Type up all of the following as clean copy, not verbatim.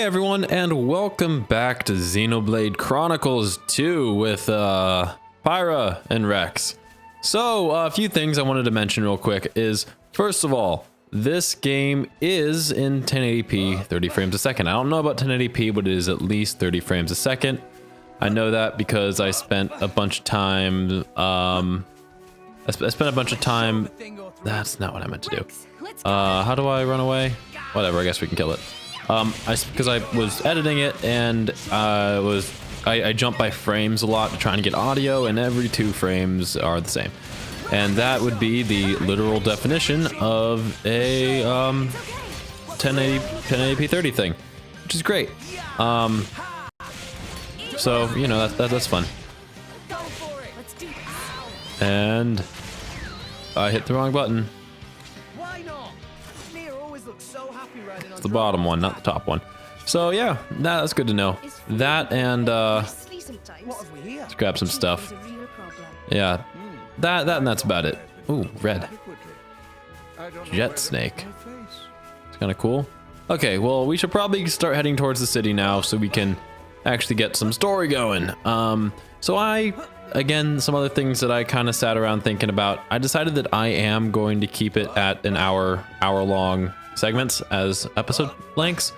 Hey everyone, and welcome back to Xenoblade Chronicles 2 with Pyra and Rex. So, a few things I wanted to mention real quick is, first of all, this game is in 1080p, 30 frames a second. I don't know about 1080p, but it is at least 30 frames a second. I know that because I spent a bunch of time, that's not what I meant to do. How do I run away? Whatever, I guess we can kill it. Because I was editing it and I jump by frames a lot to try and get audio, and every 2 frames are the same. And that would be the literal definition of a 1080p 30 thing, which is great. So, you know, that's fun. And I hit the wrong button. It's the bottom one, not the top one. So yeah, that's good to know. That and let's grab some stuff. Yeah, that and that's about it. Ooh, red. Jet snake. It's kind of cool. Okay, well, we should probably start heading towards the city now so we can actually get some story going. So again, some other things that I kind of sat around thinking about. I decided that I am going to keep it at an hour-long segments as episode lengths,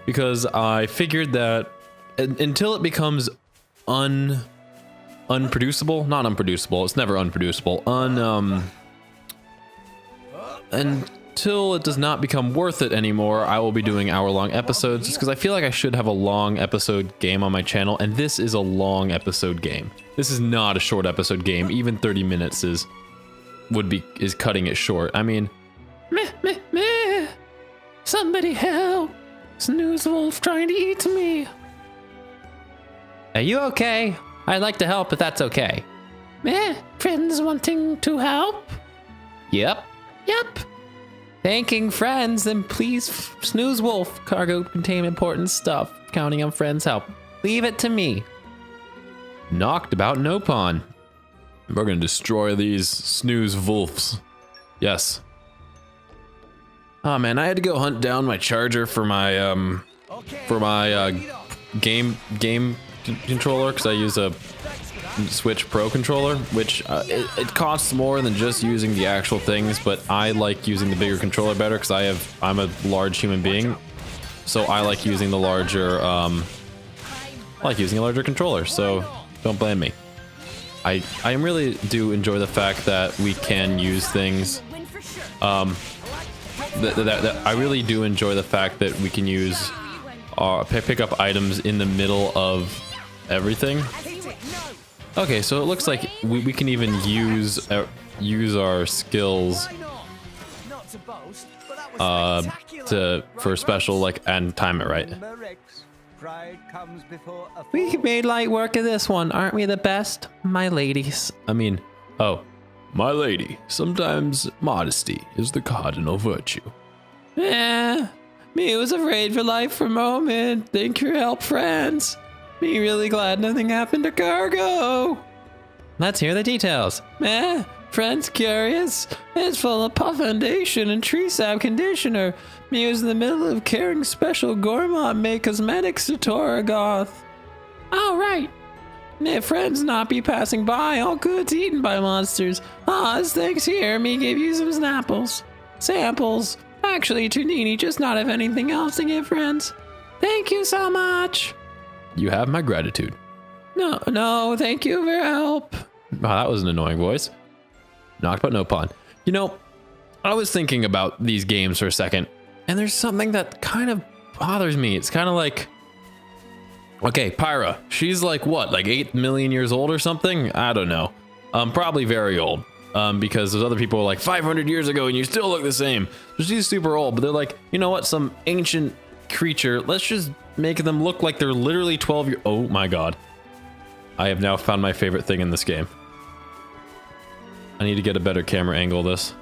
because I figured that until it becomes unproducible, not unproducible, it's never unproducible, until it does not become worth it anymore, I will be doing hour-long episodes, just because I feel like I should have a long episode game on my channel, and this is a long episode game. This is not a short episode game. Even 30 minutes is cutting it short. I mean, meh. Somebody help! Snooze Wolf trying to eat me. Are you okay? I'd like to help if that's okay. Meh, friends wanting to help? Yep. Thanking friends, then please, Snooze Wolf. Cargo contain important stuff. Counting on friends' help. Leave it to me. Knocked about Nopon. We're gonna destroy these Snooze Wolves. Yes. Oh man, I had to go hunt down my charger for my game controller, because I use a Switch Pro controller, which it costs more than just using the actual things, but I like using the bigger controller better because I'm a large human being, so I like using the larger controller. So don't blame me. I really do enjoy the fact that we can use things. I really do enjoy the fact that we can use pick up items in the middle of everything. Okay, so it looks like we can even use our skills for special, and time it right. We made light work of this one, aren't we the best, my ladies? I mean, my lady, sometimes modesty is the cardinal virtue. Me was afraid for life for a moment. Thank your help, friends. Me really glad nothing happened to cargo. Let's hear the details. Friends curious. It's full of puff foundation and tree sap conditioner. Me was in the middle of carrying special gourmand made cosmetics to Tora goth. All right. May friends not be passing by, all goods eaten by monsters. As thanks here, me give you some samples. Actually, Turnini just not have anything else to give friends. Thank you so much. You have my gratitude. No, thank you for your help. Wow, that was an annoying voice. Knocked but Nopon. You know, I was thinking about these games for a second, and there's something that kind of bothers me. It's kind of like, okay, Pyra, she's like what, like 8 million years old or something? I don't know. Probably very old. Because those other people are like 500 years ago and you still look the same. So she's super old, but they're like, you know what, some ancient creature, let's just make them look like they're literally 12 years. Oh my god. I have now found my favorite thing in this game. I need to get a better camera angle of this.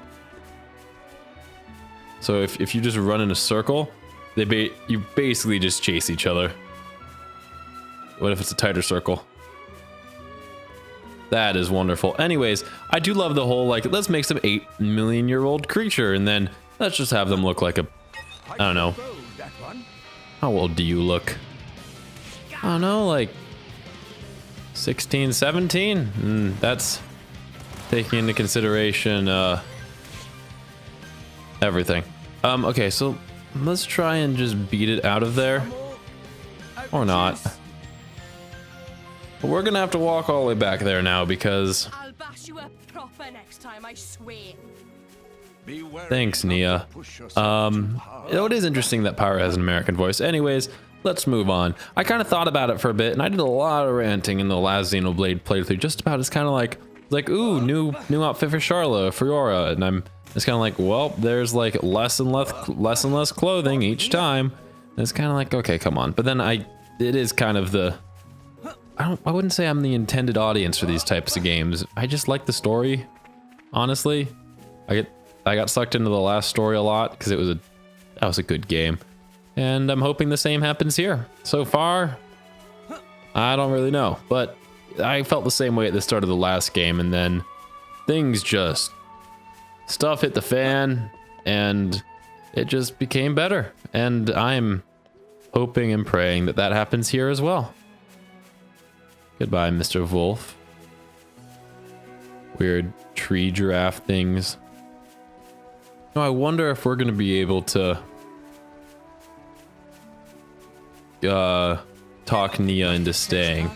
So if you just run in a circle, you basically just chase each other. What if it's a tighter circle? That is wonderful. Anyways, I do love the whole, let's make some 8 million year old creature, and then let's just have them look like a, I don't know, How old do you look? I don't know, like 16, 17? That's taking into consideration everything. Okay, so let's try and just beat it out of there. Or not. But we're gonna have to walk all the way back there now because... I'll bash you up proper next time, I swear. Thanks, Nia. It is interesting that Pyra has an American voice. Anyways, let's move on. I kind of thought about it for a bit, and I did a lot of ranting in the last Xenoblade playthrough. Just about, it's kind of like, ooh, new outfit for Charlotte, for Tora, and it's kind of like, well, there's like less and less clothing each time. And it's kind of like, okay, come on. But then it is kind of the, I wouldn't say I'm the intended audience for these types of games. I just like the story, honestly. I got sucked into the last story a lot because that was a good game. And I'm hoping the same happens here. So far, I don't really know, but I felt the same way at the start of the last game, and then stuff hit the fan, and it just became better. And I'm hoping and praying that that happens here as well. Goodbye, Mr. Wolf. Weird tree giraffe things. No, I wonder if we're gonna be able to talk Nia into staying.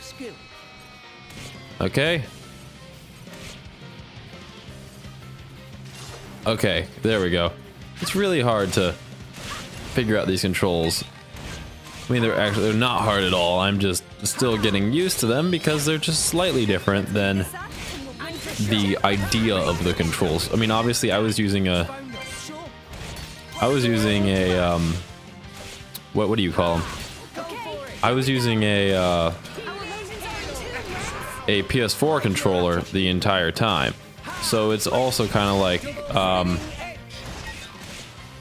Okay. Okay, there we go. It's really hard to figure out these controls. I mean, they're not hard at all. I'm just still getting used to them because they're just slightly different than the idea of the controls. I mean, obviously I was using a what do you call them? I was using a PS4 controller the entire time. So it's also kind of like,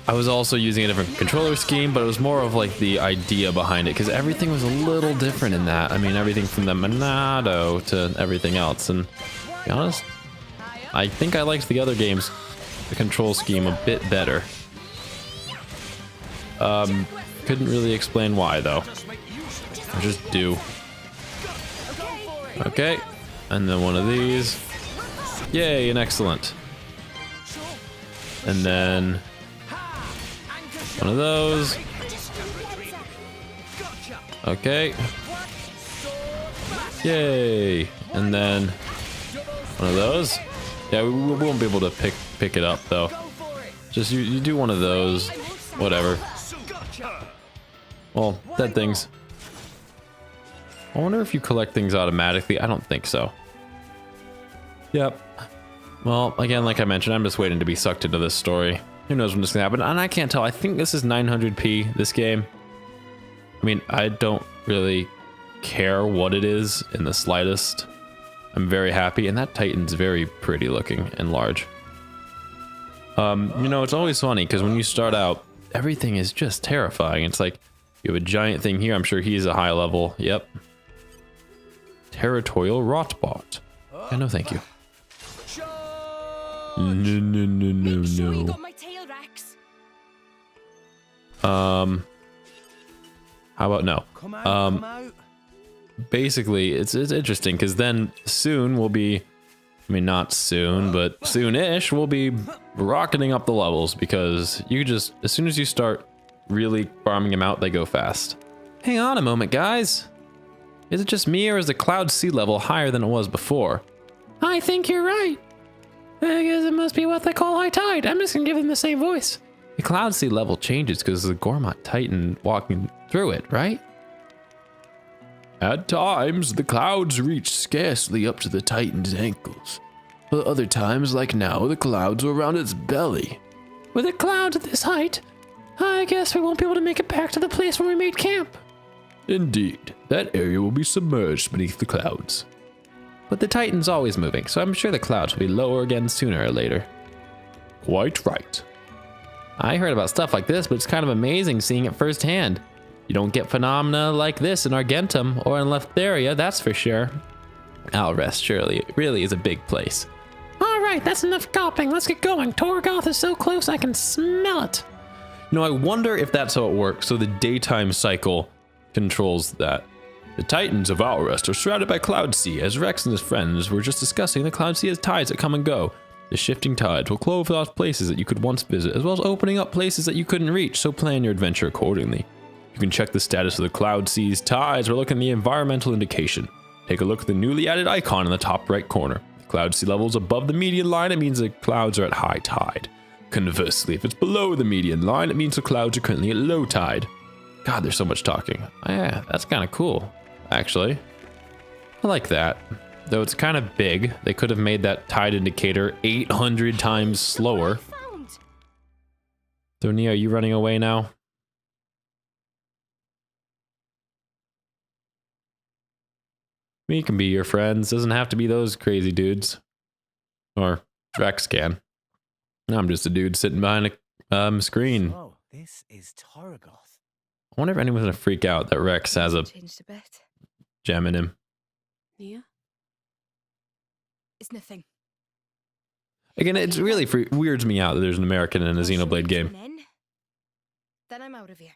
I was also using a different controller scheme, but it was more of like the idea behind it, because everything was a little different in that. I mean, everything from the Monado to everything else. And to be honest, I think I liked the other games, the control scheme, a bit better. Couldn't really explain why though. I just do. Okay, and then one of these. Yay, an excellent. And then one of those. Okay. Yay. And then one of those. Yeah, we won't be able to pick it up though. Just you do one of those. Whatever. Well, dead things. I wonder if you collect things automatically. I don't think so. Yep. Well, again, like I mentioned, I'm just waiting to be sucked into this story. Who knows when this is gonna happen? And I can't tell. I think this is 900p, this game. I mean, I don't really care what it is in the slightest. I'm very happy, and that Titan's very pretty looking and large. You know, it's always funny, because when you start out, everything is just terrifying. It's like, you have a giant thing here. I'm sure he's a high level. Yep. Territorial Rotbot. Yeah, no, thank you. No. How about no? Basically, it's interesting because then soon we'll be, I mean, not soon, but soon-ish we'll be rocketing up the levels, because you just, as soon as you start really farming them out, they go fast. Hang on a moment, guys. Is it just me, or is the cloud sea level higher than it was before? I think you're right. I guess it must be what they call high tide. I'm just gonna give them the same voice. The cloud sea level changes because of the Gormott Titan walking through it, right? At times, the clouds reach scarcely up to the Titan's ankles. But other times, like now, the clouds are around its belly. With the clouds at this height, I guess we won't be able to make it back to the place where we made camp. Indeed, that area will be submerged beneath the clouds. But the Titan's always moving, so I'm sure the clouds will be lower again sooner or later. Quite right. I heard about stuff like this, but it's kind of amazing seeing it firsthand. You don't get phenomena like this in Argentum or in Leftheria, that's for sure. I'll rest, surely. It really is a big place. Alright, that's enough gawping. Let's get going. Torgoth is so close I can smell it. You know, I wonder if that's how it works. So the daytime cycle controls that. The Titans of Outwest are surrounded by Cloud Sea. As Rex and his friends were just discussing, the Cloud Sea has tides that come and go. The shifting tides will close off places that you could once visit, as well as opening up places that you couldn't reach, so plan your adventure accordingly. You can check the status of the Cloud Sea's tides or look at the environmental indication. Take a look at the newly added icon in the top right corner. If Cloud Sea level is above the median line, it means the clouds are at high tide. Conversely, if it's below the median line, it means the clouds are currently at low tide. God, there's so much talking. Oh, yeah, that's kind of cool, actually. I like that. Though it's kind of big, they could have made that tide indicator 800 times slower. So Nia, are you running away now? We can be your friends. Doesn't have to be those crazy dudes. Or Rex can. I'm just a dude sitting behind a screen. Oh, this is Torgoth. I wonder if anyone's gonna freak out that Rex has a Changed a bit. gem in him. Yeah. It's nothing. Again, it's really weirds me out that there's an American in a Xenoblade game. Then I'm out of here.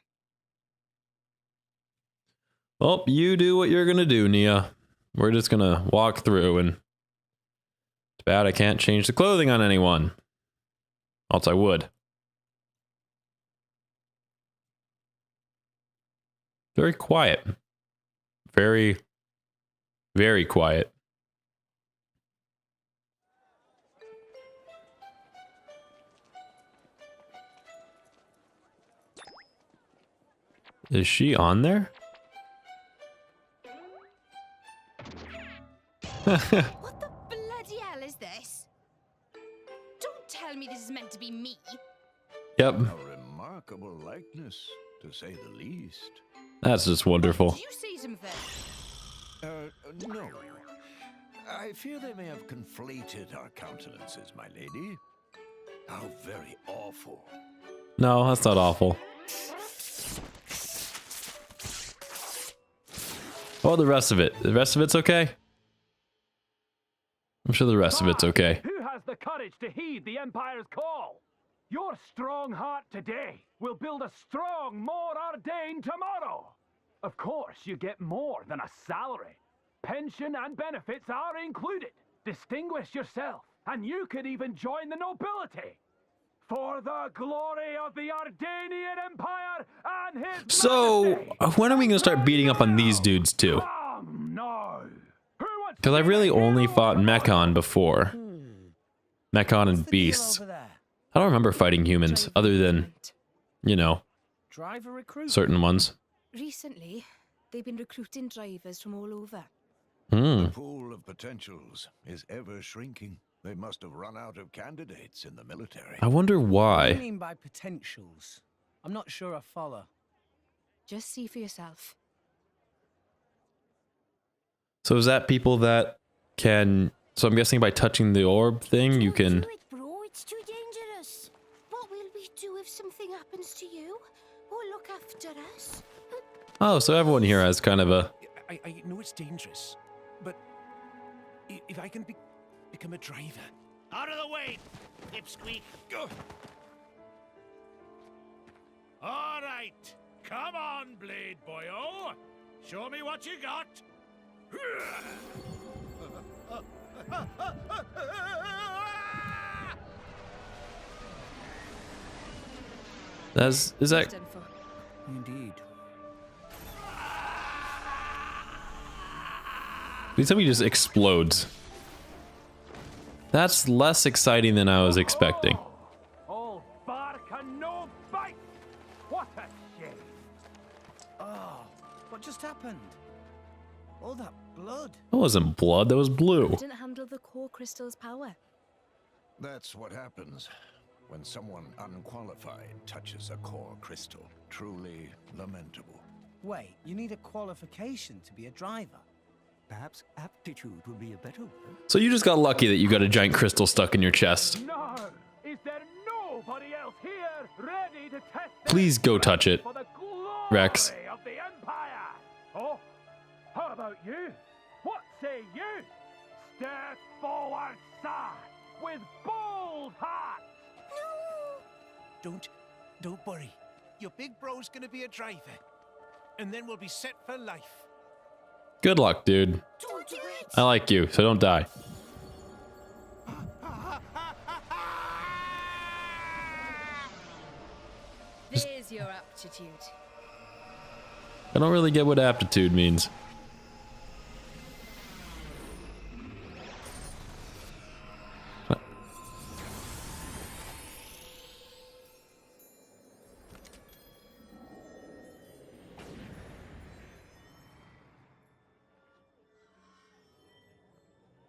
Well, you do what you're gonna do, Nia. We're just gonna walk through, and it's bad I can't change the clothing on anyone. Else I would. Very quiet. Very, very quiet. Is she on there? What the bloody hell is this? Don't tell me this is meant to be me. Yep. A remarkable likeness, to say the least. That's just wonderful. Did you see something? No. I fear they may have conflated our countenances, my lady. How very awful. No, that's not awful. Oh, the rest of it. The rest of it's okay? I'm sure the rest of it's okay. Who has the courage to heed the Empire's call? Your strong heart today will build a strong, more ordained tomorrow. Of course, you get more than a salary. Pension and benefits are included. Distinguish yourself, and you could even join the nobility. For the glory of the Ardanian Empire and his So, majesty. when are we gonna start beating up on these dudes too? No. Because I've really only fought Mechon before. Mechon and Beasts. I don't remember fighting humans, other than, you know, Driver recruit. certain ones. Recently, they've been recruiting drivers from all over. The pool of potentials is ever shrinking. They must have run out of candidates in the military. I wonder What do why. you mean by potentials? I'm not sure I follow. Just see for yourself. So is that people that can... So I'm guessing by touching the orb thing, you can... Don't do it, bro. It's too dangerous. What will we do if something happens to you? Who'll look after us? Oh, so everyone here has kind of a... I know it's dangerous, but if I can become a driver. Out of the way, dipsqueak. All right, come on, Blade Boyo. Show me what you got. Is that... Done for. Indeed. Please tell me he just explodes. That's less exciting than I was expecting. All bark and no bite. What a shame. Oh, what just happened? All that blood. That wasn't blood, that was blue. Didn't handle the core crystal's power. That's what happens when someone unqualified touches a core crystal. Truly lamentable. Wait, you need a qualification to be a driver. Perhaps aptitude would be a better word. So you just got lucky that you got a giant crystal stuck in your chest. No, is there nobody else here ready to test their Please go touch it, for the glory Rex. of the Empire? Oh, how about you? What say you? Step forward, sir, with bold heart. Don't worry. your big bro's gonna be a driver. And then we'll be set for life. Good luck, dude. Don't do it! I like you, so don't die. There's your aptitude. I don't really get what aptitude means.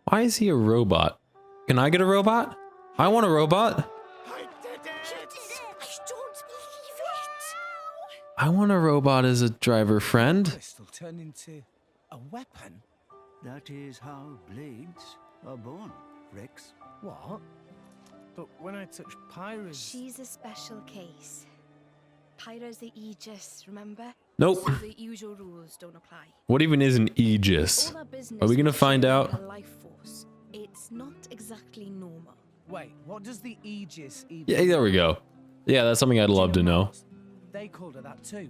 Why is he a robot? Can I get a robot? I want a robot. I did it! I don't believe it! I want a robot as a driver friend. Crystal turned into a weapon. That is how blades are born, Rex. What? But when I touched Pyra's... She's a special case. Pyra's the Aegis, remember? Nope. So the usual rules don't apply. What even is an Aegis? All our business Are we gonna with find shaping out? a life force. It's not exactly normal. Wait, what does the Aegis even... Yeah, there we go. Yeah, that's something I'd love to know. They called her that too.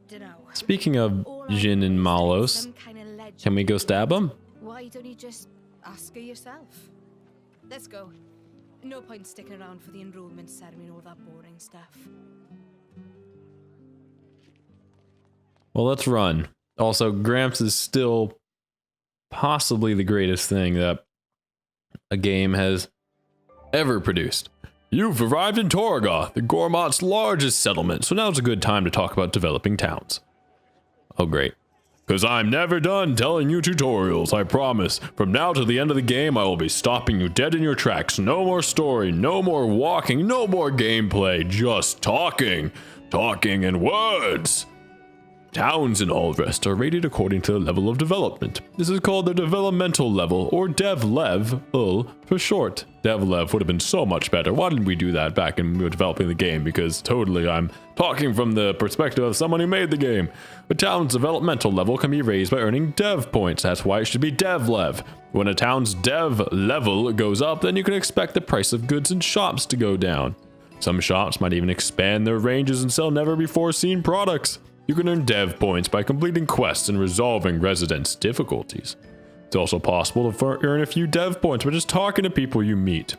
Dunno. Speaking of All our Jin and business Malos, is some kind of legend. can we go stab him? Why don't you just ask her yourself? Let's go. No point sticking around for the enrollment ceremony and all that boring stuff. Well, let's run. Also, Gramps is still possibly the greatest thing that a game has ever produced. You've arrived in Tora, the Gormot's largest settlement, so now's a good time to talk about developing towns. Oh, great. Because I'm never done telling you tutorials, I promise. From now to the end of the game, I will be stopping you dead in your tracks. No more story, no more walking, no more gameplay, just talking. Talking in words. Towns and all the rest are rated according to the level of development. This is called the developmental level, or DevLev for short. DevLev would have been so much better. Why didn't we do that back when we were developing the game? Because totally I'm talking from the perspective of someone who made the game. A town's developmental level can be raised by earning dev points. That's why it should be DevLev. When a town's dev level goes up, then you can expect the price of goods and shops to go down. Some shops might even expand their ranges and sell never before seen products. You can earn dev points by completing quests and resolving residents' difficulties. It's also possible to earn a few dev points by just talking to people you meet.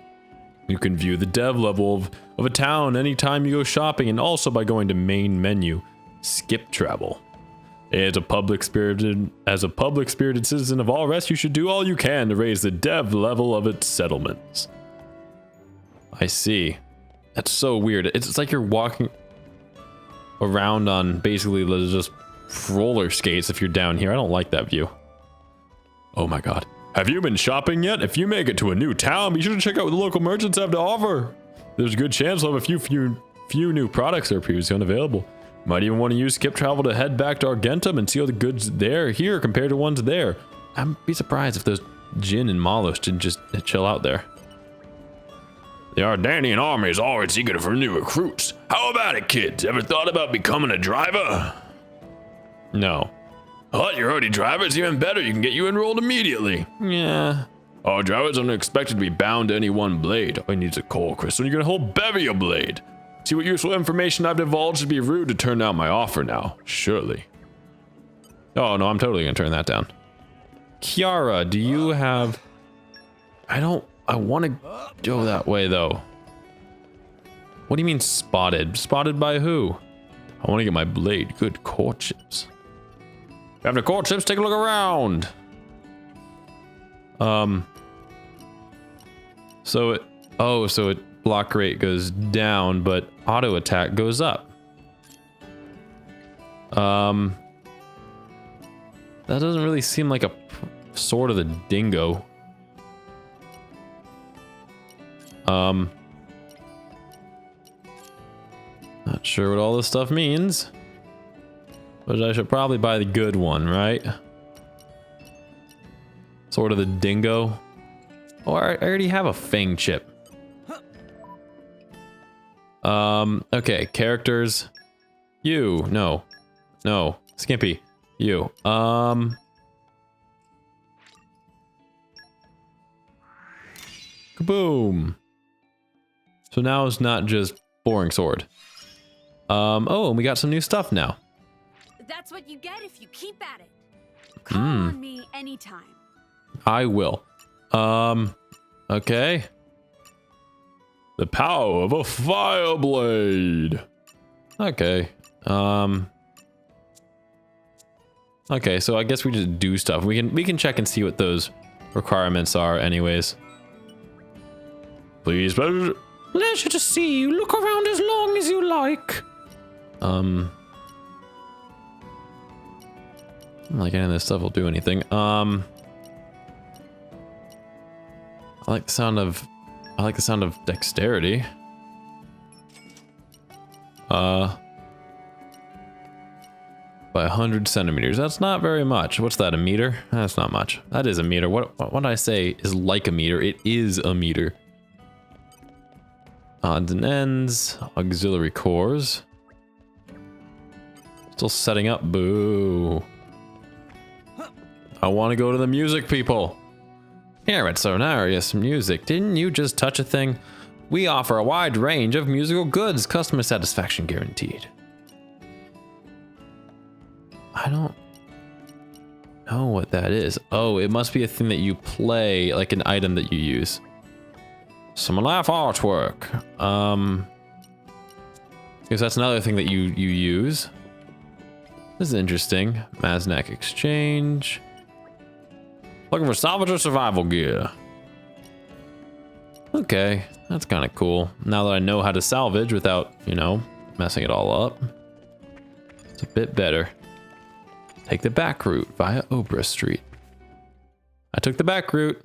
You can view the dev level of a town anytime you go shopping, and also by going to main menu, skip travel. As a public-spirited citizen of all rest, you should do all you can to raise the dev level of its settlements. I see. That's so weird. It's like you're walking around on basically just roller skates if you're down here. I don't like that view. Oh my god. Have you been shopping yet? If you make it to a new town, be sure to check out what the local merchants have to offer. There's a good chance they'll have a few new products that are previously unavailable. Might even want to use skip travel to head back to Argentum and see all the goods here compared to ones there. I'd be surprised if those Jin and Malos didn't just chill out there. The Ardanian army is always eager for new recruits. How about it, kids? Ever thought about becoming a driver? No. What? You're already drivers? Even better, you can get you enrolled immediately. Yeah. Our drivers aren't expected to be bound to any one blade. All you need is a coal crystal, and you get a whole bevy of blade. See what useful information I've divulged? It'd be rude to turn down my offer now. Surely. Oh, no, I'm totally gonna turn that down. Kiara, do you have... I want to go that way, though. What do you mean spotted? Spotted by who? I want to get my blade. Good core chips. After core chips, take a look around. So it block rate goes down, but auto attack goes up. That doesn't really seem like a sword of the dingo. Not sure what all this stuff means, but I should probably buy the good one, right? Sword of the dingo. Oh, I already have a fang chip. Okay, characters. You, no, Skimpy, you. Kaboom. So now it's not just boring sword. Oh, and we got some new stuff now. That's what you get if you keep at it. Call on me anytime. I will. Okay. The power of a fire blade. Okay. Okay, so I guess we just do stuff. We can check and see what those requirements are anyways. Please, pleasure to see you. Look around as long as you like. Like any of this stuff will do anything. I like the sound of dexterity. By 100 centimeters. That's not very much. What's that, a meter? That's not much. That is a meter. What did I say is like a meter? It is a meter. Odds and ends. Auxiliary cores. Still setting up. Boo. I want to go to the music, people. Here at Sonarius Music, didn't you just touch a thing? We offer a wide range of musical goods, customer satisfaction guaranteed. I don't know what that is. Oh, it must be a thing that you play, like an item that you use. Some life artwork. Guess that's another thing that you use. This is interesting. Maznak exchange. Looking for salvage or survival gear. Okay, that's kind of cool. Now that I know how to salvage without, you know, messing it all up. It's a bit better. Take the back route via Obra Street. I took the back route.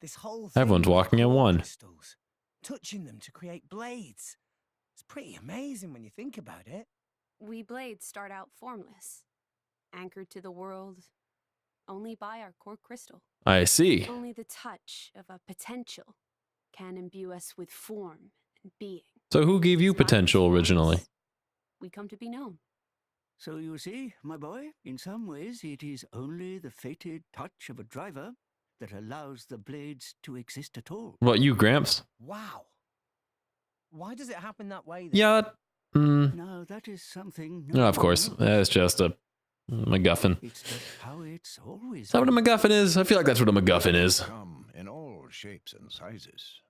This whole thing Everyone's walking in one. crystals, touching them to create blades. It's pretty amazing when you think about it. We blades start out formless, anchored to the world only by our core crystal. I see. Only the touch of a potential can imbue us with form and being. So who gave you potential originally? We come to be known. So you see, my boy, in some ways it is only the fated touch of a driver that allows the blades to exist at all. What, you, Gramps? Wow. Why does it happen that way then? Yeah. Now that is something. No, of course. That's just a MacGuffin. It's just how it's always. Is that what a MacGuffin is? I feel like that's what a MacGuffin is. Come in all shapes and sizes.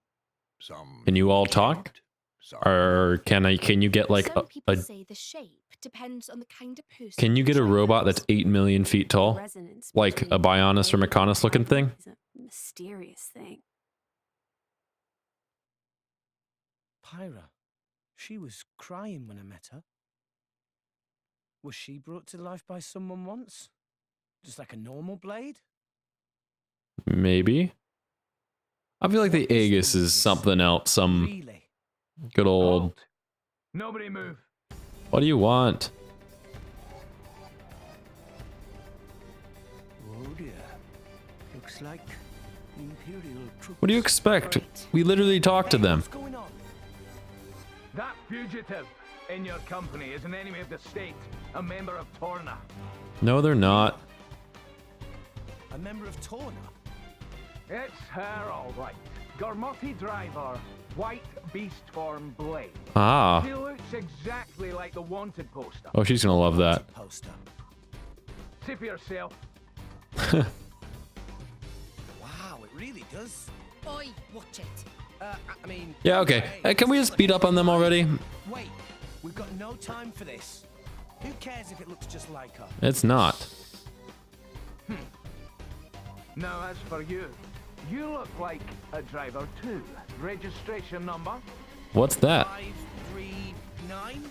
Some Can you all talk? some Or can you get like Some people a say the shape depends on the kind of person. can you get a robot that's 8 million feet tall? Resonance Like a between Bionis or blade Mechonis looking and thing? is a mysterious thing. Pyra. She was crying when I met her. Was she brought to life by someone once? Just like a normal blade? Maybe. I feel like the Aegis is something else. Some Really? good old. Halt. Nobody move. What do you want? Oh dear. Looks like Imperial troops. What do you expect? We literally talked to them. What's going on? That fugitive in your company is an enemy of the state, a member of Tora. No, they're not. A member of Tora? It's her, all right. Gormoti driver, white beast form blade. Ah. She looks exactly like the wanted poster. Oh, she's gonna love that. Poster. See for yourself. Wow, it really does. Oi, watch it. I mean... Yeah, okay. Hey, can we just beat up on them already? Wait, we've got no time for this. Who cares if it looks just like her? It's not. Now, as for you, you look like a driver too. Registration number? What's that? 539?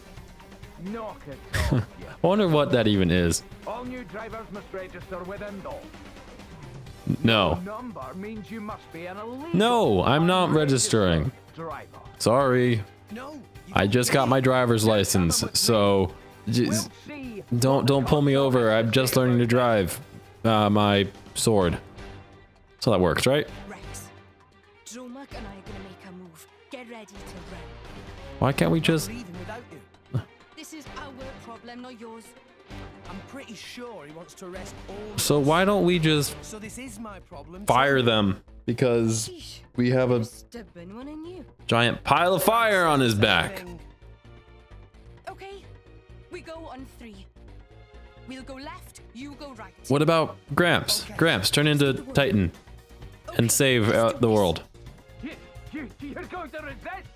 Knock it off, you. I wonder what that even is. All new drivers must register with Indol. No. Number means you must be an illegal. No, I'm not unregistered registering. Driver. Sorry. No. I just got my driver's license, so We'll see. don't pull me over. I'm just learning to drive my sword. So that works, right? Rex, Dromak and I are gonna make a move. Get ready to run. Why can't we just... Leaving without you. This is our problem, not yours. I'm pretty sure he wants to arrest all of So us. why don't we just So this is my problem. fire too. them? Because Sheesh, we have a stubborn one in you. giant pile of fire on his back. Thing. We go on 3. We'll go left, you go right. What about Gramps? Gramps, turn into Titan and save the world. You're going to resist?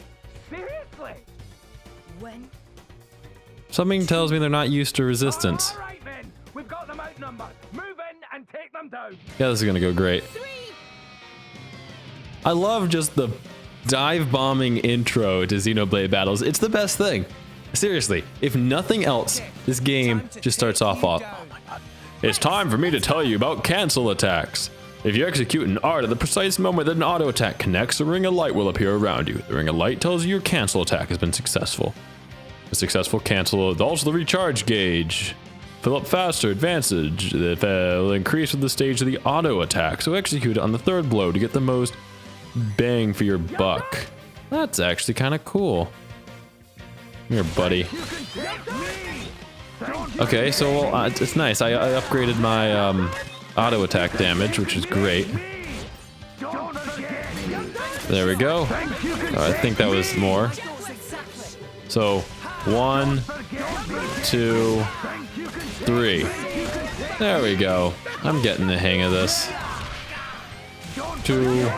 Seriously? When? Something tells me they're not used to resistance. All right, then. We've got them outnumbered. Move in and take them down. Yeah, this is gonna go great. 3. I love just the dive bombing intro to Xenoblade battles. It's the best thing. Seriously, if nothing else, this game just starts off. Oh my god. It's time for me to tell you about cancel attacks. If you execute an art at the precise moment that an auto attack connects, a ring of light will appear around you. The ring of light tells you your cancel attack has been successful. A successful cancel will also the recharge gauge. Fill up faster, advantage that will increase with the stage of the auto attack, so execute it on the 3rd blow to get the most bang for your buck. That's actually kind of cool. Here, buddy. Okay, so it's nice. I upgraded my auto attack damage, which is great. There we go. I think that was more. So 1, 2, 3. There we go. I'm getting the hang of this. 2.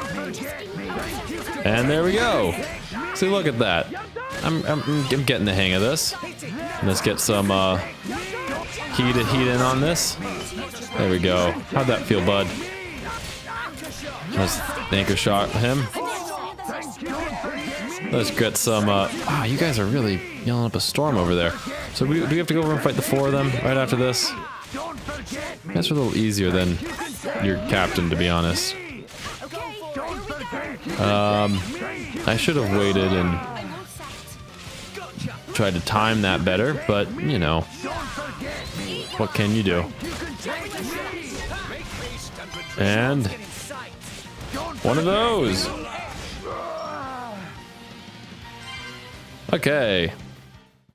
And there we go. See, look at that. I'm getting the hang of this. Let's get some heat in on this. There we go. How'd that feel, bud? Let's anchor shot him. Let's get some. You guys are really yelling up a storm over there. So do we have to go over and fight the 4 of them right after this? That's a little easier than your captain, to be honest. I should have waited and tried to time that better, but you know, what can you do? And one of those. Okay.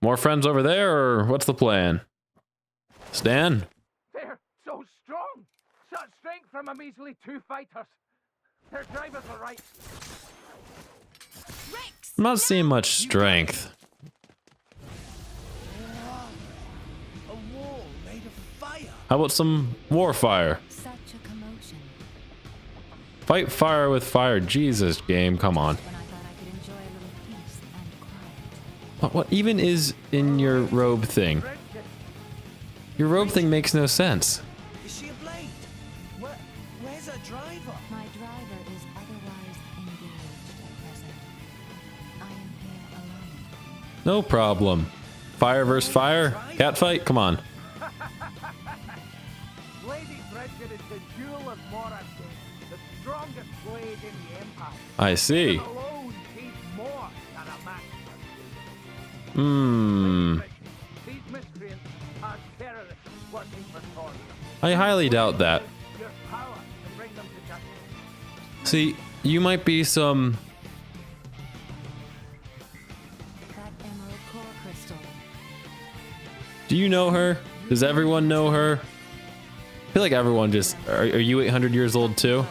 More friends over there, or what's the plan? Stan? They're so strong. Such strength from a measly 2 fighters. Their drivers are right. I'm not seeing much strength. A wall made of fire. How about some war fire? Such a commotion. Fight fire with fire. Jesus, game, come on. When I thought I could enjoy a little peace and quiet. What even is in your robe thing? Your robe thing makes no sense. Is she a blade? Where's her driver? My driver is otherwise engaged at present. I am here alone. No problem. Fire versus fire? Cat fight? Come on. Lady Fredkin is the jewel of Mora's the strongest blade in the Empire. I see. Alone needs more than a match. These miscreants are terrorists working for Tora. I highly doubt that. Your power to bring them to justice. See, you might be some... That emerald core crystal. Do you know her? Does everyone know her? I feel like everyone just... Are you 800 years old too? You are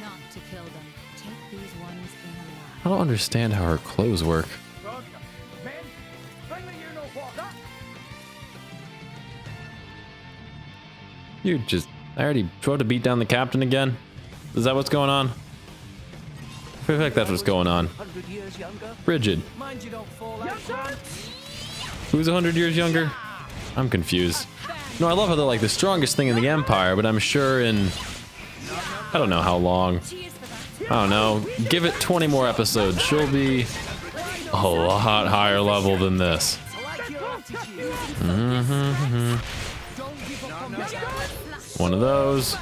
not to kill them. Take these ones in alive. I don't understand how her clothes work. Roger. Men, bring the E04. You just... I already tried to beat down the captain again? Is that what's going on? I feel like that's what's going on. 100 years younger. Frigid. Mind you don't fall out. Who's 100 years younger? I'm confused. No, I love how they're like the strongest thing in the Empire, but I'm sure in... I don't know how long. I don't know. Give it 20 more episodes. She'll be a lot higher level than this. One of those.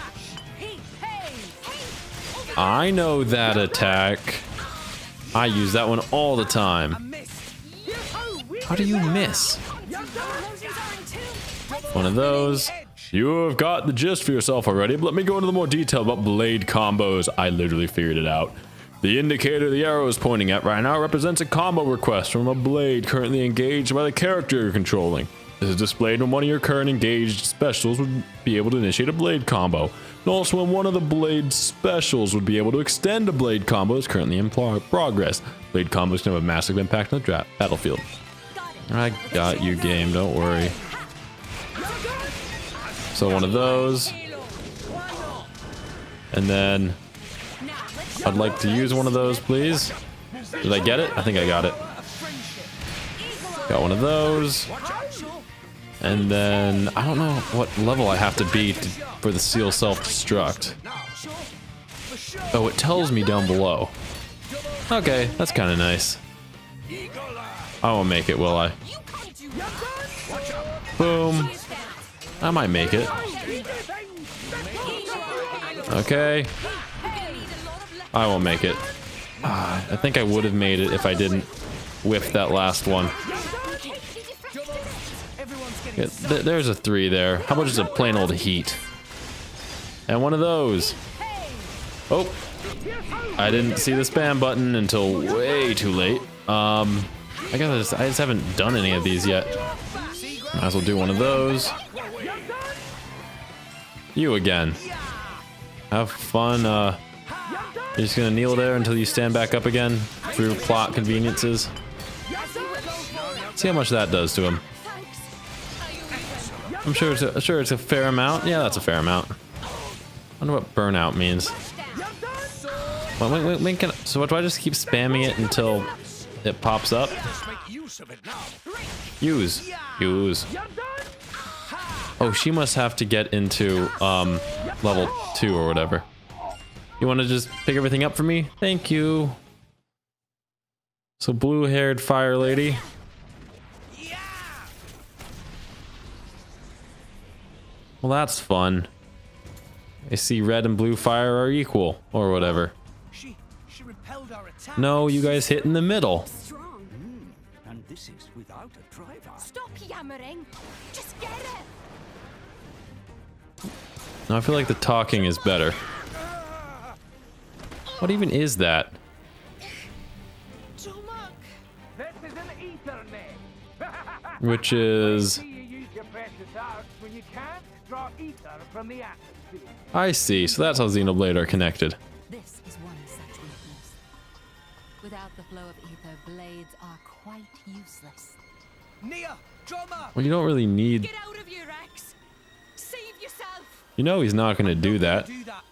I know that attack. I use that one all the time. How do you miss? One of those. You have got the gist for yourself already, but let me go into the more detail about blade combos. I literally figured it out. The indicator the arrow is pointing at right now represents a combo request from a blade currently engaged by the character you're controlling. This is displayed when one of your current engaged specials would be able to initiate a blade combo, and also when one of the blade specials would be able to extend a blade combo is currently in progress. Blade combos can have a massive impact on the battlefield. I got you, game. Don't worry. So one of those. And then I'd like to use one of those, please. Did I get it? I think I got it. Got one of those. And then I don't know what level I have to be for the seal self-destruct. Oh, it tells me down below. Okay, that's kind of nice. I won't make it, will I? Boom. I might make it. Okay. I won't make it. I think I would have made it if I didn't whiff that last one. Yeah, there's a 3 there. How about just a plain old heat? And one of those. Oh. I didn't see the spam button until way too late. I just haven't done any of these yet. Might as well do one of those. You again. Have fun. You're just gonna kneel there until you stand back up again through plot conveniences. See how much that does to him. I'm sure it's a fair amount. Yeah, that's a fair amount. I wonder what burnout means. Wait, so what, do I just keep spamming it until it pops up? Use. Oh, she must have to get into level 2 or whatever. You want to just pick everything up for me? Thank you. So blue-haired fire lady. Well, that's fun. I see red and blue fire are equal, or whatever. She repelled our attack. No, you guys hit in the middle. And this is without a driver. Stop yammering. Just get it. No, I feel like the talking is better. What even is that? Which is... I see, so that's how Xenoblade are connected. This is one such weakness. Without the flow of ether, blades are quite useless. Nia, drama. Well, you don't really need... Get out of here, Rex. Save yourself. You know he's not gonna do that. I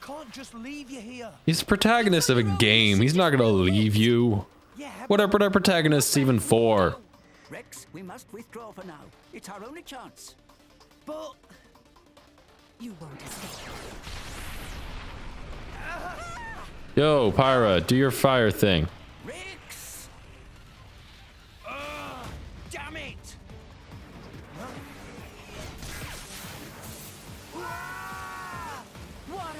can't just leave you here. He's the protagonist of a game. He's not gonna leave you. What are protagonists even for? Rex, we must withdraw for now. It's our only chance. But you won't escape. Yo, Pyra, do your fire thing. Rex! Damn it! Water.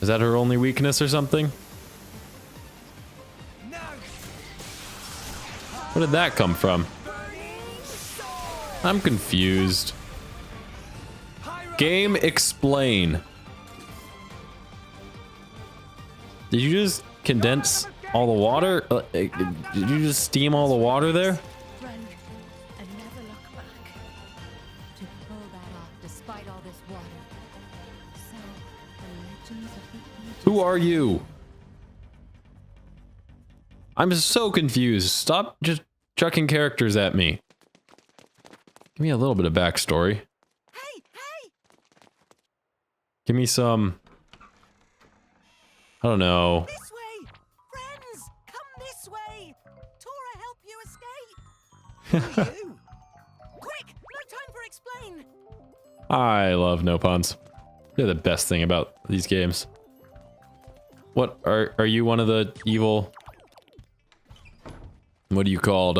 Is that her only weakness or something? No. Where did that come from? I'm confused. Game, explain. Did you just condense all the water? Did you just steam all the water there? Run and never look back. To pull that off despite all this water. So, the legends of the Aegis. Who are you? I'm so confused. Stop just chucking characters at me. Give me a little bit of backstory. Hey! Give me some... I don't know. This way! Friends! Come this way! Tora, help you escape! You? Quick! No time for explain! I love Nopons. They're the best thing about these games. What, are you one of the evil... What are you called?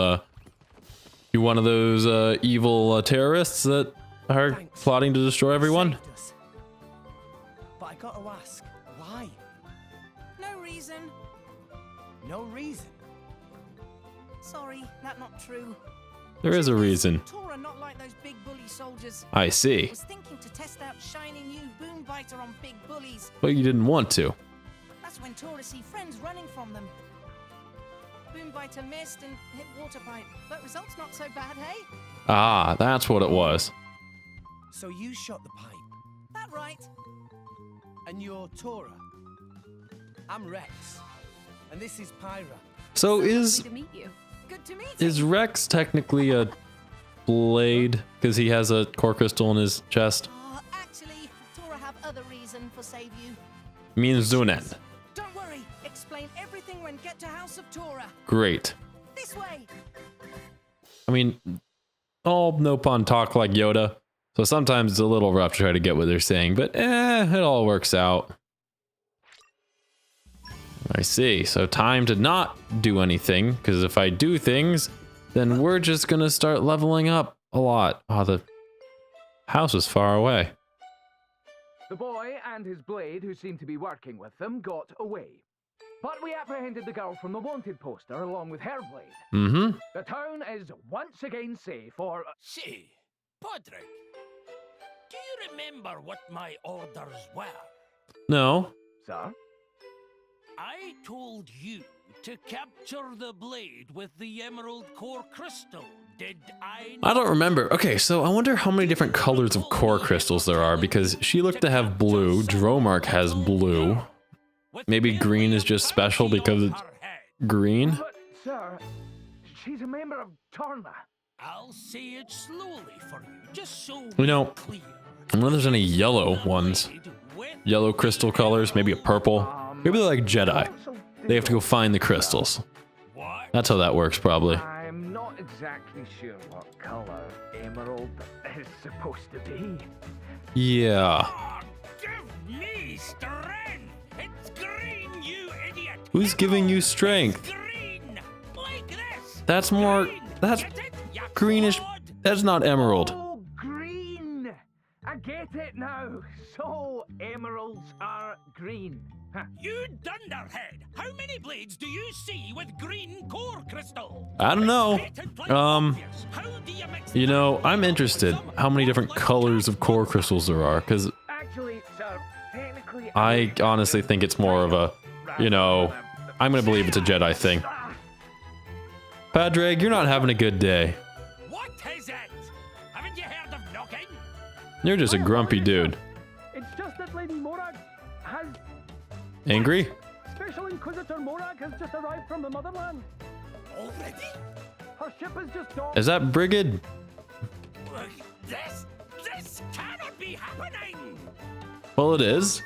You one of those evil terrorists that are plotting to destroy everyone? But I gotta ask, why? No reason. No reason. Sorry, that's not true. There is a reason. Tora not like those big bully soldiers. I see. Was thinking to test out shiny new boom biter on big bullies. But you didn't want to. That's when Tora see friends running from them. Boom biter missed and hit water pipe, but results not so bad, hey? Ah, that's what it was. So you shot the pipe. That right? And you're Tora. I'm Rex. And this is Pyra. So is... To meet you. Good to meet Is you. Rex technically a blade because he has a core crystal in his chest? Actually, Tora have other reason for save you. Means Zunen. Don't worry. Explain everything when get to House of Tora. Great. This way. I mean, all Nopon talk like Yoda, so sometimes it's a little rough to try to get what they're saying, but it all works out. I see. So time to not do anything, because if I do things, then we're just gonna start leveling up a lot. Oh, the house is far away. The boy and his blade, who seemed to be working with them, got away. But we apprehended the girl from the wanted poster along with her blade. Mm-hmm. The town is once again safe for... Say, Podrick, do you remember what my orders were? No. Sir? I told you to capture the blade with the emerald core crystal. Did I I don't remember. Okay, so I wonder how many different colors of core crystals there are, because she looked to have blue, Dromark has blue. Maybe green is just special because it's green? But, sir, she's a member of Torna. I'll say it slowly for you, just so You know, I wonder if there's any yellow ones. Yellow crystal colors, maybe a purple. Maybe they're like Jedi. They have to go find the crystals. That's how that works, probably. I'm not exactly sure what color emerald is supposed to be. Yeah. Give me strength! It's green, you idiot! Who's giving you strength? Green! Like this! That's more... That's greenish. That's not emerald. Oh, green! I get it now. So, emeralds are green. Huh. You dunderhead! How many blades do you see with green core crystal? I don't know. You know, I'm interested how many different colors of core crystals there are, because Actually, sir, technically... I honestly think it's more of a, you know, I'm gonna believe it's a Jedi thing. Padraig, you're not having a good day. What is it? Haven't you heard of knocking? You're just a grumpy dude. It's just that Lady Morag has... Angry? Special Inquisitor Morag has just arrived from the Motherland. Already? Her ship has just docked. Is that Brigid? This cannot be happening! Well, it is.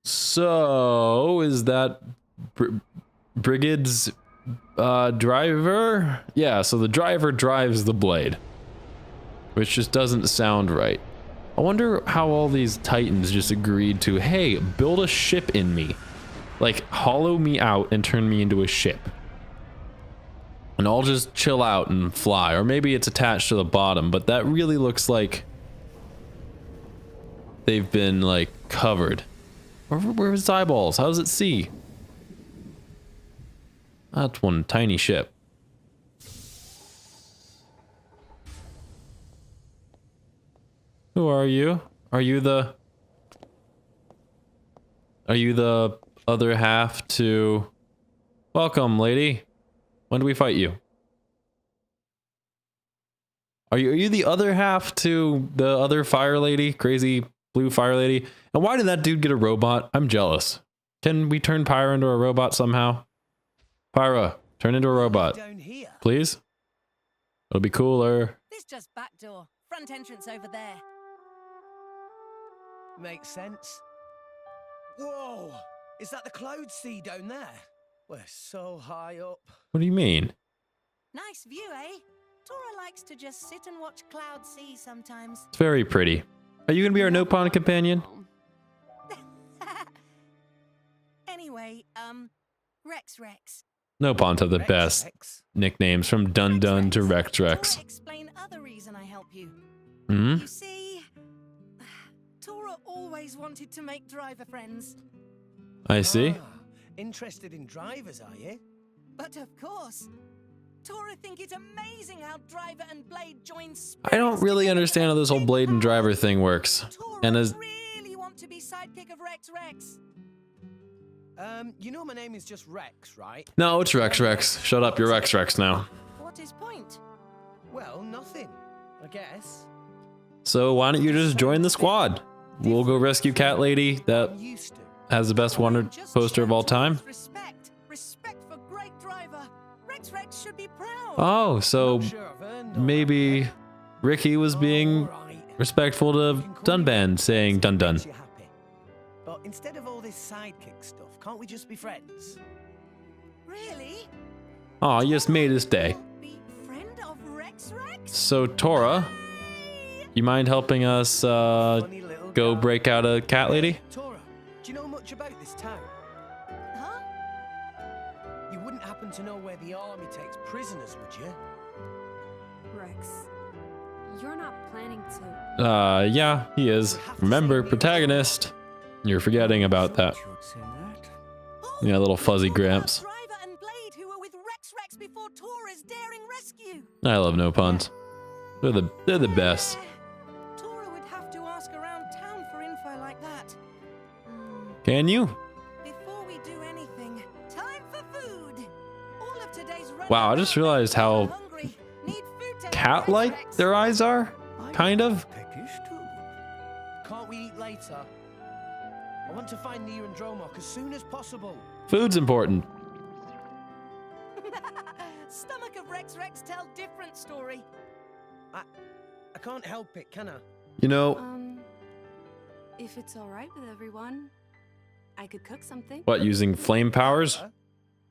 So, is that Brigid's driver? Yeah, so the driver drives the blade, which just doesn't sound right. I wonder how all these titans just agreed to, hey, build a ship in me. Like, hollow me out and turn me into a ship. And I'll just chill out and fly. Or maybe it's attached to the bottom, but that really looks like they've been, like, covered. Where's its eyeballs? How does it see? That's one tiny ship. Who are you? Are you the other half to... Welcome, lady. When do we fight you? Are you the other half to the other fire lady? Crazy blue fire lady? And why did that dude get a robot? I'm jealous. Can we turn Pyra into a robot somehow? Pyra, turn into a robot. Down here. Please? It'll be cooler. This just back door. Front entrance over there. Makes sense. Whoa! Is that the cloud sea down there? We're so high up. What do you mean? Nice view, eh? Tora likes to just sit and watch cloud sea sometimes. It's very pretty. Are you gonna be our Nopon companion? Anyway, Rex. Nopons have the best nicknames, from Dun Dun to Rex Rex. Tora, explain other reason I help you. Hmm? You see, Tora always wanted to make driver friends. I see. Interested in drivers, are you? But of course. Tora think it's amazing how driver and blade join spirits. I don't really understand how this whole blade and driver thing works. And as really want to be sidekick of Rex. You know my name is just Rex, right? no, it's Rex Rex. Shut up, you're Rex Rex now. What is point? Well, nothing, I guess. So why don't you just join the squad? We'll go rescue Cat Lady that has the best wanted poster of all time. Respect for great driver. should be proud. Oh, so Sure I've earned all maybe Ricky was being All right. respectful to Dunban, saying dun dun. Makes you happy. But instead of all this sidekick stuff, can't we just be friends? Really? Oh, you just made his day. Be friend of Rex Rex? So Tora, you mind helping us Funny little go guy. break out a cat lady? Tora, do you know much about this town? Huh? You wouldn't happen to know where the army takes prisoners, would you? Rex, you're not planning to. Yeah, he is. Remember, protagonist. You're forgetting about that. Should say that. Yeah, little fuzzy Gramps. Driver and Blade who were with Rex Rex before Tora's daring rescue. I love Nopons. They're the best. Tora would have to ask around town for info like that. Can you? Before we do anything, time for food. All of today's Wow, I just realized how hungry. Need food to cat-like their eyes are. Kind of. Peckish too. Can't we eat later? I want to find Nia and Dromok as soon as possible. Food's important. Stomach of Rex Rex tell different story. I can't help it, can I? You know, If it's all right with everyone, I could cook something. what, using flame powers? Huh?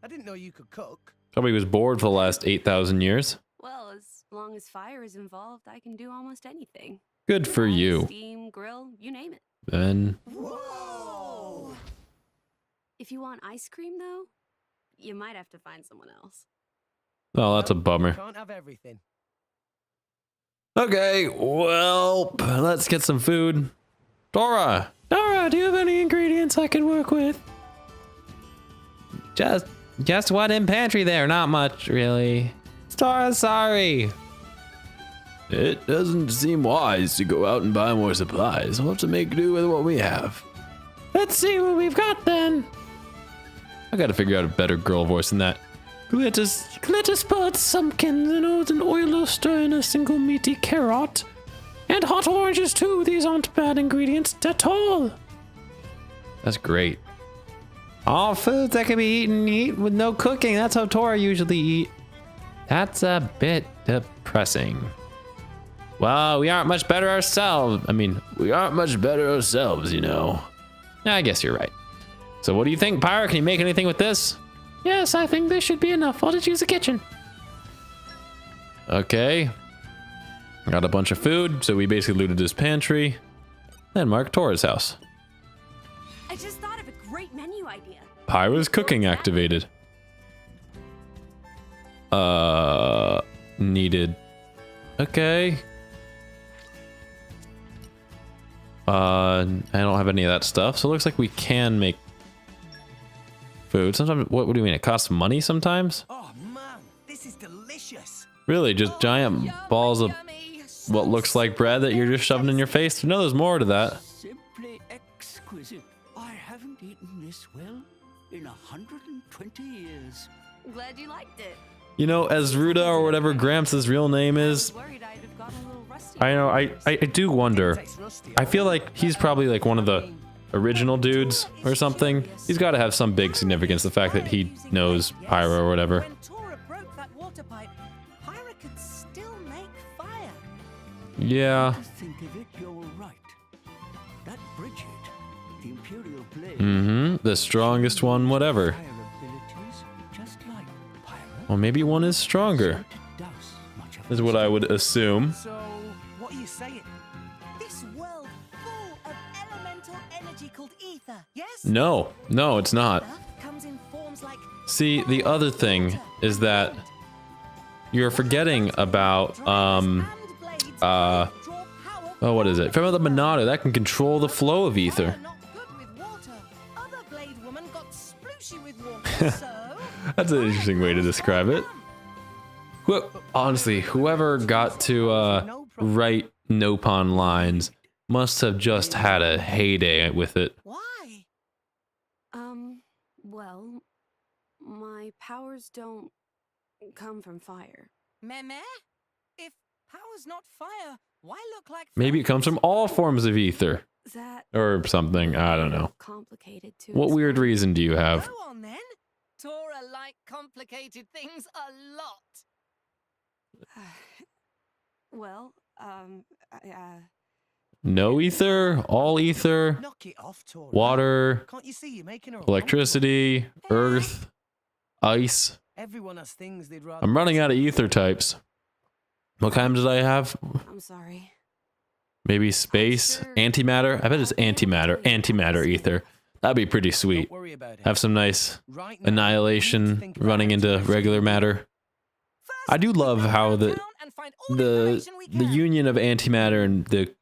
I didn't know you could cook. Probably was bored for the last 8,000 years. Well, as long as fire is involved, I can do almost anything. Good for you. Steam, grill, you name it. Then, Whoa! If you want ice cream, though, you might have to find someone else. oh, that's a Nope, bummer. Can't have everything. Okay, well, let's get some food. Tora, do you have any ingredients I can work with? Just one in pantry there, not much, really. Tora, sorry. It doesn't seem wise to go out and buy more supplies. We'll have to make do with what we have. Let's see what we've got then. I gotta figure out a better girl voice than that. Let us put pumpkins and an oil oyster in a single meaty carrot. And hot oranges too. These aren't bad ingredients at all. That's great. All foods that can be eaten with no cooking. That's how Tora usually eat. That's a bit depressing. Well, we aren't much better ourselves. We aren't much better ourselves, you know. I guess you're right. So what do you think, Pyra? Can you make anything with this? Yes, I think this should be enough. I'll just use the kitchen. Okay. Got a bunch of food, so we basically looted his pantry. Then mark Tora's house. I just thought of a great menu idea. Pyra's cooking activated. Needed. Okay. I don't have any of that stuff, so it looks like we can make food. Sometimes, what do you mean? It costs money sometimes? Oh man, this is delicious. Really, just giant balls of what looks like bread that you're just shoving in your face? No, there's more to that. Simply exquisite. I haven't eaten this well in 120 years. Glad you liked it. You know, as Ruda or whatever Gramps' real name is, Worried I'd have gotten a little rusty. I know, I do wonder. I feel like he's probably like one of the original dudes or something. He's got to have some big significance, the fact that he knows Pyra or whatever. When Tora broke that water pipe, Pyra could still make fire. Yeah. To think of it, you're right. That Bridget, the Imperial Blade, Mm-hmm. The strongest one, whatever. fire abilities, just like Pyra. Well, maybe one is stronger, Does much of is the what I would assume. So, what are you saying? This world full of elemental energy called ether, yes? No, it's not. Ether comes in forms like See, the other thing is that you're forgetting about, oh, what is it? From the Monado, that can control the flow of ether. Not good with water. Other Blade Woman got splooshy with water, so That's an interesting way to describe it. Honestly, whoever got to write Nopon lines must have just had a heyday with it. why? Well, my powers don't come from fire. Meh? If power's not fire, why look like Maybe it comes from all forms of ether. That Or something, I don't know. complicated to What weird explain. reason do you have? Go on then. Tora like complicated things a lot. Well, No ether, all ether, Knock it off, Tora. water, Can't you see you're making her electricity, earth, ice. Everyone has things they'd rather. I'm running out of ether types. What kind did I have? I'm sorry. Maybe space, antimatter. I bet it's antimatter ether. That'd be pretty sweet. Don't worry about it. Have some nice Right now, we need to annihilation think about running how to into rescue regular the matter. I do love how the union of antimatter and the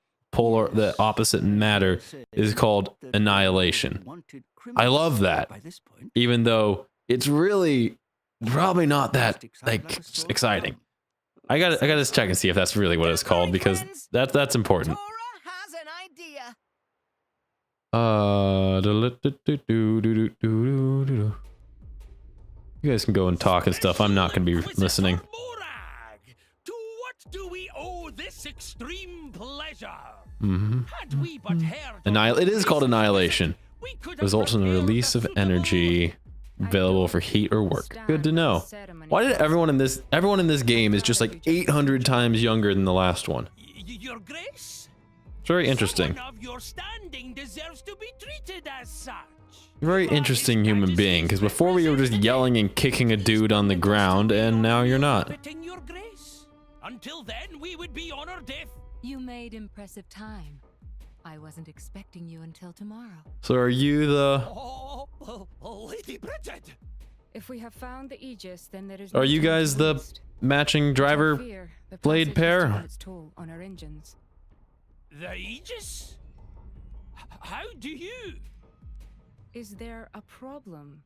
opposite matter is called annihilation. I love that. Even though it's really probably not that like exciting. I gotta check and see if that's really what it's called, because that's important. Tora has an idea. You guys can go and talk and stuff. I'm not gonna be listening. To what do we owe this extreme pleasure? Mm-hmm. Had we but heard It is called annihilation. Results in the release of energy available for heat or work. Good to know. Why did everyone in this game is just like 800 times younger than the last one? Your Grace? It's very interesting. Someone of your standing deserves to be treated as such. Very interesting human being, because before we were just yelling and kicking a dude on the ground, and now you're not. Your Grace. Until then, we would be honored if... You made impressive time. I wasn't expecting you until tomorrow. So are you the... Lady Bridget! If we have found the Aegis, then there is Are you guys the matching driver blade pair? Its toll on our engines. The Aegis? How do you... Is there a problem,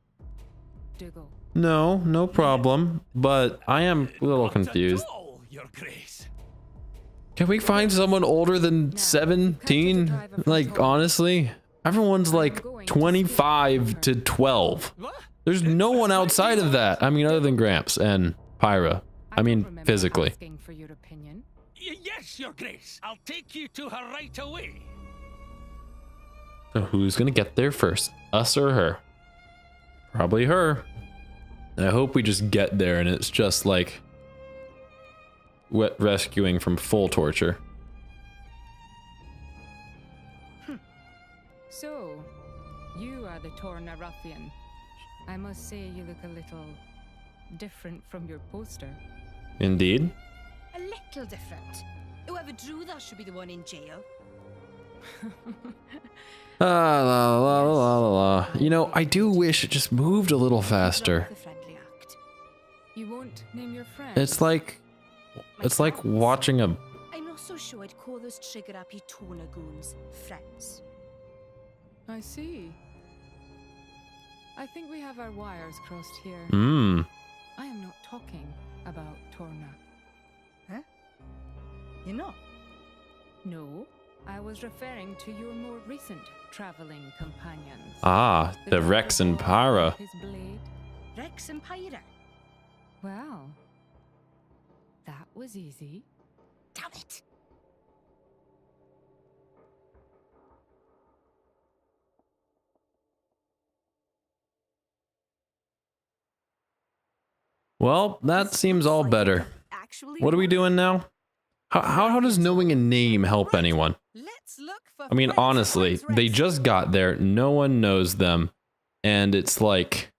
Dougal? No, no problem. But I am a little confused. Your Grace. Can we find someone older than 17? Like, honestly, everyone's like 25 to 12. There's no one outside of that. I mean, other than Gramps and Pyra. I mean, physically. Asking for your opinion. Yes, Your Grace. I'll take you to her right away. So who's gonna get there first? Us or her? Probably her. And I hope we just get there and it's just like rescuing from full torture. So, you are the Torna ruffian. I must say you look a little different from your poster. Indeed. A little different. Whoever drew that should be the one in jail. La la la la la. You know, I do wish it just moved a little faster. You won't name your friend. It's like watching a... I'm not so sure I'd call those trigger-happy Torna goons friends. I see. I think we have our wires crossed here. Hmm. I am not talking about Torna. Huh? You're not? No, I was referring to your more recent traveling companions. Ah, the Rex and Pyra. His blade. Rex and Pyra. Well, that was easy. Damn it. Well, that seems all better. What are we doing now? How does knowing a name help anyone? I mean, honestly, they just got there, no one knows them, and it's like...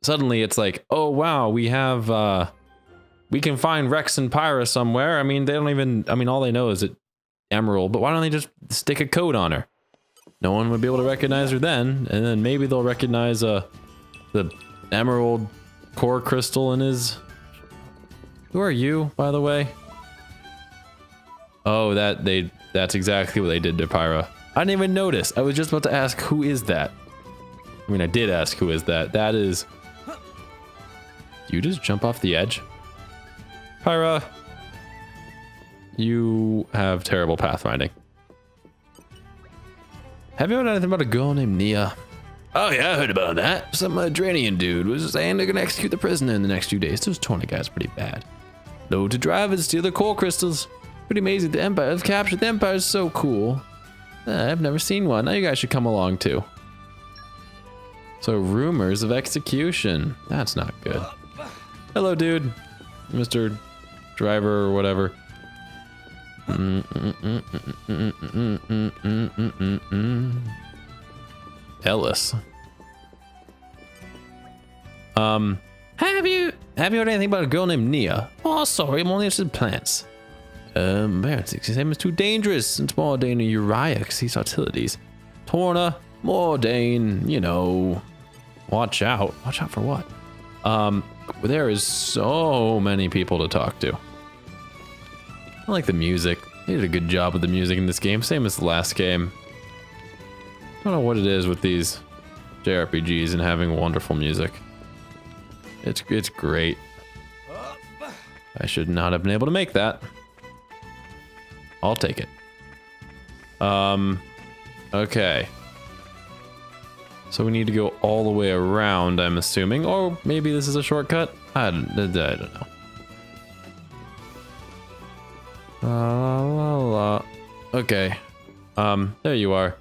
Suddenly it's like, oh wow, we have, we can find Rex and Pyra somewhere. I mean, they don't even, I mean, all they know is it Emerald, but why don't they just stick a code on her? No one would be able to recognize her then, and then maybe they'll recognize, the Emerald core crystal in his... Who are you, by the way? Oh, that's exactly what they did to Pyra. I didn't even notice. I was just about to ask, who is that? I mean, I did ask, who is that? That is... You just jump off the edge? Pyra, you have terrible pathfinding. Have you heard anything about a girl named Nia? Oh yeah, I heard about that. Some Hydranian dude was saying they're gonna execute the prisoner in the next 2 days. Those Torna guys are pretty bad. Load to drive and steal their core crystals. Pretty amazing. The Empire have captured. The Empire is so cool. I've never seen one. Now you guys should come along too. So rumors of execution. That's not good. Hello, dude. Mr. Driver or whatever. Ellis. Have you heard anything about a girl named Nia? Oh, sorry, I'm only interested in plants. His name is too dangerous. It's Mordain and Uriah because he's utilities. Torna, Mordain, you know. Watch out. Watch out for what? There is so many people to talk to. I like the music. They did a good job with the music in this game, same as the last game. I don't know what it is with these JRPGs and having wonderful music. It's great. I should not have been able to make that. I'll take it. Okay. So we need to go all the way around, I'm assuming, or maybe this is a shortcut. I don't know. Okay. There you are.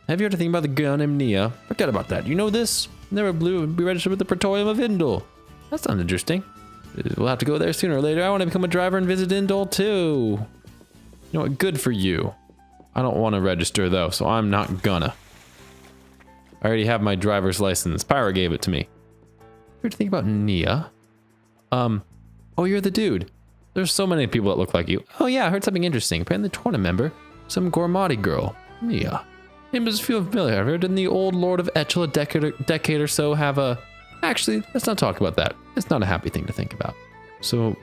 Have you heard anything about the girl named Nia? Forget about that. You know this? Never be registered with the Praetorium of Indol. That sounds interesting. We'll have to go there sooner or later. I want to become a driver and visit Indol too. You know what? Good for you. I don't want to register though, so I'm not gonna. I already have my driver's license. Pyra gave it to me. Heard to think about Nia. Oh, you're the dude. There's so many people that look like you. Oh yeah, I heard something interesting. Apparently the Tora member, some Gormati girl, Nia. Name does feel familiar. I've heard didn't the old Lord of Etchel a decade or so have a... Actually, let's not talk about that. It's not a happy thing to think about. So,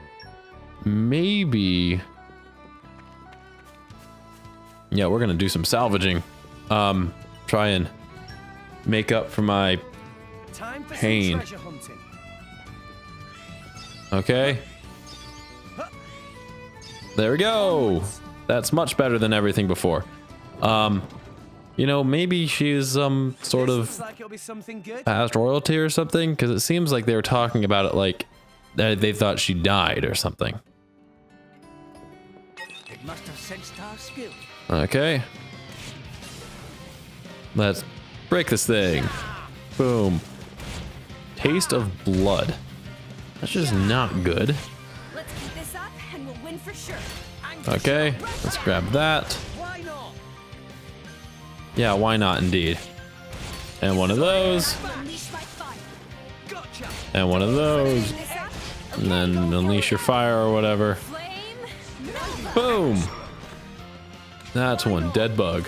maybe... Yeah, we're gonna do some salvaging. Try and make up for my pain. Okay. There we go. That's much better than everything before. You know, maybe she's sort of past royalty or something, because it seems like they were talking about it like they thought she died or something. It must have sensed our skill. Okay. Let's break this thing. Boom. Taste of blood. That's just not good. Let's keep this up and we'll win for sure. Okay, let's grab that. Yeah, why not indeed. And one of those. And one of those. And then unleash your fire or whatever. Boom! That's one dead bug.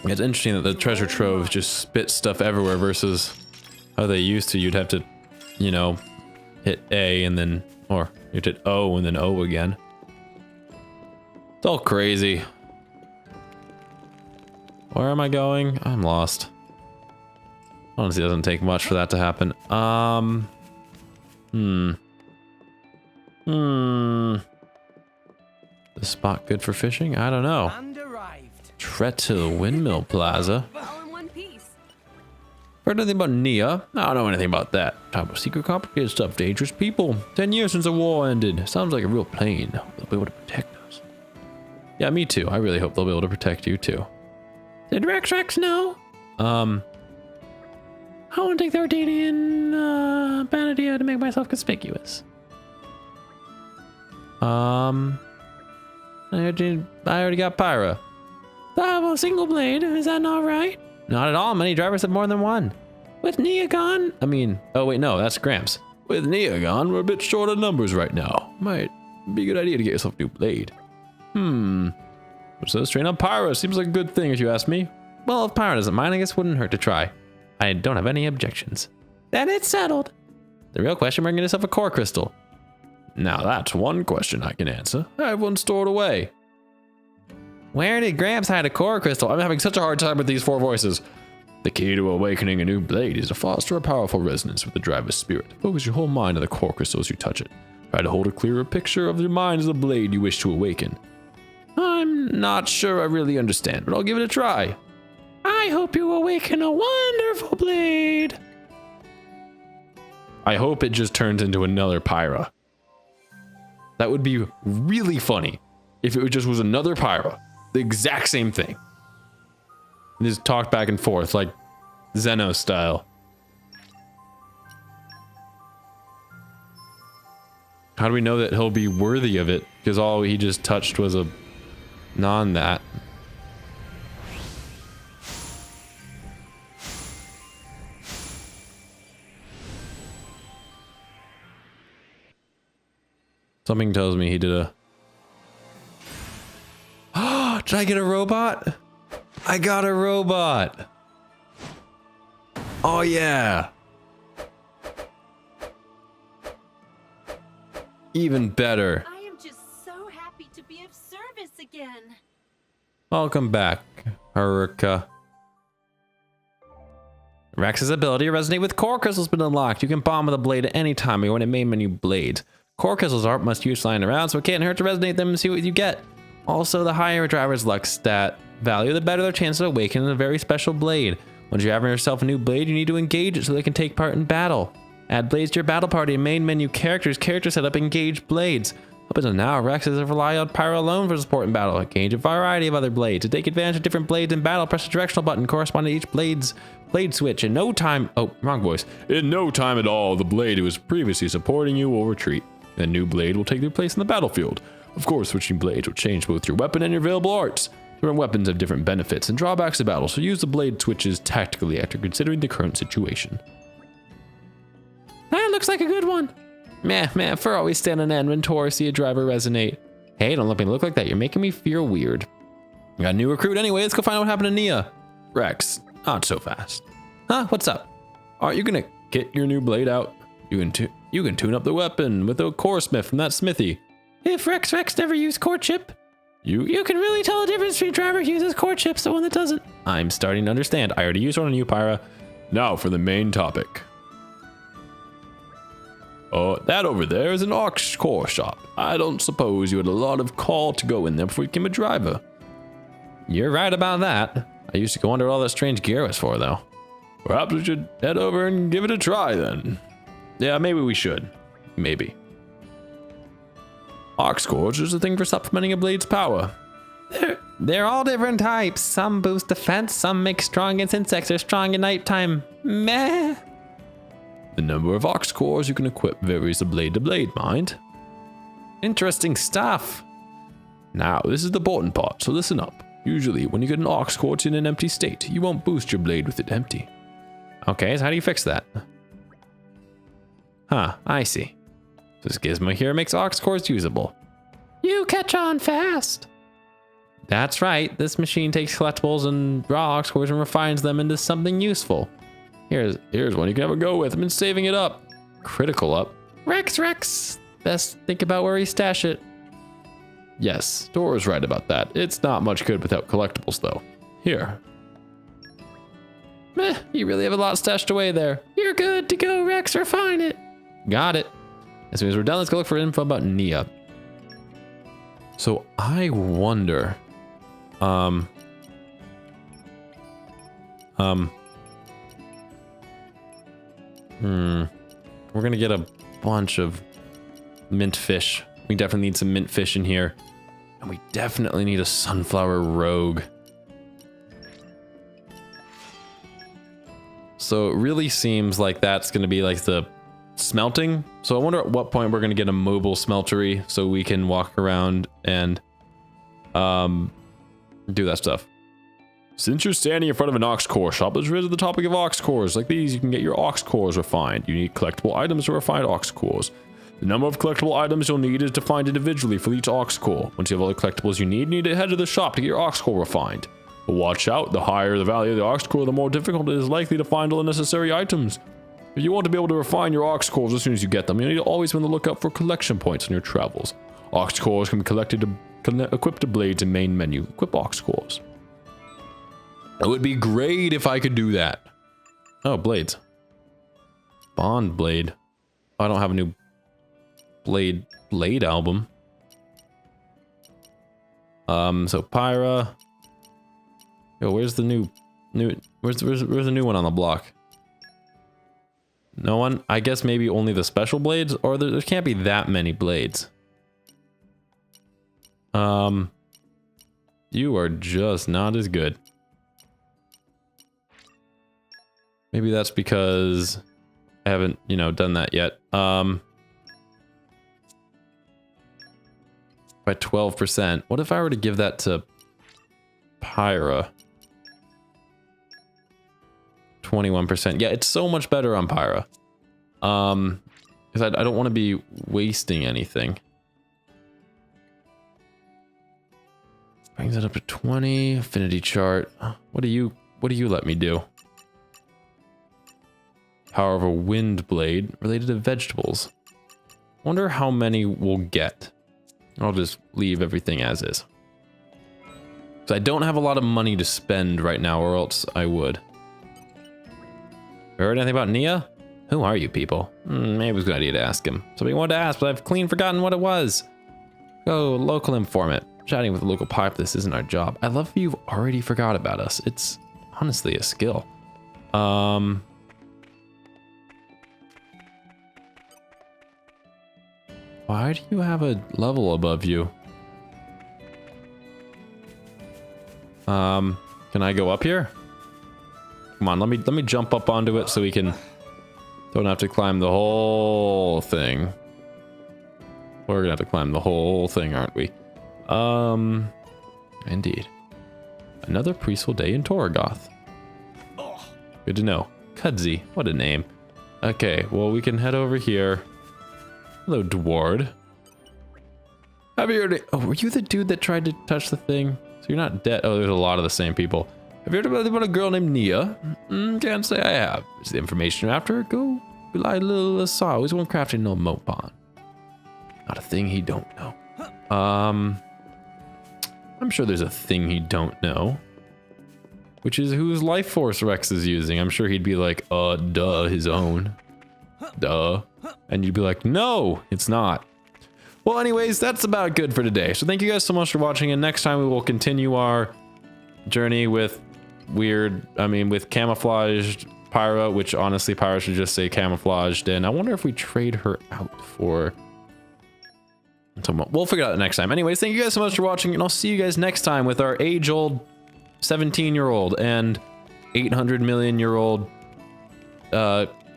It's interesting that the treasure trove just spits stuff everywhere versus how they used to. You'd have to, you know, hit A and then, or you'd hit O and then O again. It's all crazy. Where am I going? I'm lost. Honestly, it doesn't take much for that to happen. This spot good for fishing? I don't know. Tread to the Windmill Plaza. Heard anything about Nia? I don't know anything about that. Talk about secret, complicated stuff, dangerous people. 10 years since the war ended. Sounds like a real plane. They'll be able to protect us. Yeah, me too. I really hope they'll be able to protect you too. Did Rex know? I want to take the Rotadian bad idea to make myself conspicuous. I already got Pyra. I have a single blade. Is that not right? Not at all. Many drivers have more than one. With Nia gone? I mean, oh wait, no, that's Gramps. With Nia gone, we're a bit short of numbers right now. Might be a good idea to get yourself a new blade. So let's train on Pyra. Seems like a good thing if you ask me. Well, if Pyra doesn't mind, I guess it wouldn't hurt to try. I don't have any objections. Then it's settled. The real question, bringing yourself a core crystal. Now that's one question I can answer. I have one stored away. Where did Gramps hide a core crystal? I'm having such a hard time with these four voices. The key to awakening a new blade is to foster a powerful resonance with the driver's spirit. Focus your whole mind on the core crystal as you touch it. Try to hold a clearer picture of your mind as the blade you wish to awaken. I'm not sure I really understand, but I'll give it a try. I hope you awaken a wonderful blade. I hope it just turns into another Pyra. That would be really funny if it just was another Pyra. The exact same thing. And just talk back and forth like Zeno style. How do we know that he'll be worthy of it? Because all he just touched was a non-that. Something tells me he did a... Oh, did I get a robot? I got a robot. Oh yeah. Even better. I am just so happy to be of service again. Welcome back, Haruka. Rex's ability to resonate with core crystals has been unlocked. You can bomb with a blade at any time. You want a main menu blades. Core crystals aren't much use lying around, so it can't hurt to resonate them and see what you get. Also, the higher a driver's luck stat value, the better their chance of awakening a very special blade. Once you have yourself a new blade, you need to engage it so they can take part in battle. Add blades to your battle party and main menu characters. Character setup, engage blades. Up until now, Rex has relied on Pyra alone for support in battle. Engage a variety of other blades. To take advantage of different blades in battle, press the directional button corresponding to each blade switch. In no time... Oh, wrong voice. In no time at all, the blade who was previously supporting you will retreat. A new blade will take their place in the battlefield. Of course, switching blades will change both your weapon and your available arts. Different weapons have different benefits and drawbacks to battle, so use the blade switches tactically after considering the current situation. That looks like a good one. Meh, for always stand on end when Tora see a driver resonate. Hey, don't let me look like that. You're making me feel weird. I got a new recruit anyway. Let's go find out what happened to Nia. Rex, not so fast. Huh? What's up? Aren't you gonna get your new blade out? You can tune up the weapon with a core smith from that smithy. If Rex never used core chip, you can really tell the difference between driver who uses core chips and one that doesn't. I'm starting to understand. I already used one on you, Pyra. Now for the main topic. Oh, that over there is an aux core shop. I don't suppose you had a lot of call to go in there before you became a driver. You're right about that. I used to go wonder what all that strange gear was for, though. Perhaps we should head over and give it a try, then. Yeah, maybe we should. Maybe. Aux cores is a thing for supplementing a blade's power. They're all different types. Some boost defense, some make strong against insects or strong at nighttime. Meh. The number of aux cores you can equip varies from blade to blade, mind. Interesting stuff. Now, this is the important part, so listen up. Usually, when you get an aux core in an empty state, you won't boost your blade with it empty. Okay, so how do you fix that? Huh, I see. This gizmo here makes aux cores usable. You catch on fast. That's right, this machine takes collectibles and raw aux cores and refines them into something useful. Here's one you can have a go with. I've been saving it up. Critical up. Rex. Best think about where you stash it. Yes, Tora's right about that. It's not much good without collectibles, though. Here. Meh, you really have a lot stashed away there. You're good to go, Rex. Refine it. Got it. As soon as we're done, let's go look for info about Nia. So I wonder... We're gonna get a bunch of mint fish. We definitely need some mint fish in here. And we definitely need a sunflower rogue. So it really seems like that's gonna be like the smelting. So I wonder at what point we're gonna get a mobile smeltery so we can walk around and do that stuff. Since you're standing in front of an aux core shop, let's visit the topic of aux cores. Like these, you can get your aux cores refined. You need collectible items to refine aux cores. The number of collectible items you'll need is defined individually for each aux core. Once you have all the collectibles you need to head to the shop to get your aux core refined. But watch out, the higher the value of the aux core, the more difficult it is likely to find all the necessary items. If you want to be able to refine your aux cores as soon as you get them, you need to always be on the lookout for collection points on your travels. Aux cores can be collected to equip the blades in main menu. Equip aux cores. It would be great if I could do that. Oh, blades. Bond blade. I don't have a new blade album. So Pyra. Yo, where's the new where's the new one on the block? No one? I guess maybe only the special blades, or there can't be that many blades. You are just not as good. Maybe that's because I haven't, you know, done that yet. By 12%. What if I were to give that to Pyra? 21%. Yeah, it's so much better on Pyra. Because I don't want to be wasting anything. Brings it up to 20. Affinity chart. What do you let me do? Power of a wind blade related to vegetables. Wonder how many we'll get. I'll just leave everything as is. So I don't have a lot of money to spend right now, or else I would. Heard anything about Nia? Who are you people? Maybe it was a good idea to ask him. Somebody wanted to ask, but I've clean forgotten what it was. Go, local informant. Chatting with a local pipe, this isn't our job. I love you've already forgot about us. It's honestly a skill. Why do you have a level above you? Can I go up here? Come on, let me jump up onto it so we can don't have to climb the whole thing. We're gonna have to climb the whole thing, aren't we? Indeed. Another peaceful day in Torgoth. Good to know. Kudzi, what a name. Okay, well we can head over here. Hello, Dward. Have you heard? Oh, were you the dude that tried to touch the thing? So you're not dead. Oh, there's a lot of the same people. Have you heard about a girl named Nia? Can't say I have. Is the information you're after? Go rely a little saw. Always one crafting no Nopon. Not a thing he don't know. I'm sure there's a thing he don't know. Which is whose life force Rex is using. I'm sure he'd be like, duh, his own. Duh. And you'd be like, no, it's not. Well, anyways, that's about good for today. So thank you guys so much for watching. And next time we will continue our journey with with camouflaged Pyra, which honestly, Pyra should just say camouflaged. And I wonder if we trade her out for... We'll figure it out next time. Anyways, thank you guys so much for watching. And I'll see you guys next time with our age-old 17-year-old and 800 million-year-old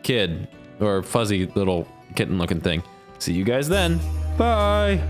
kid. Or fuzzy little kitten-looking thing. See you guys then. Bye!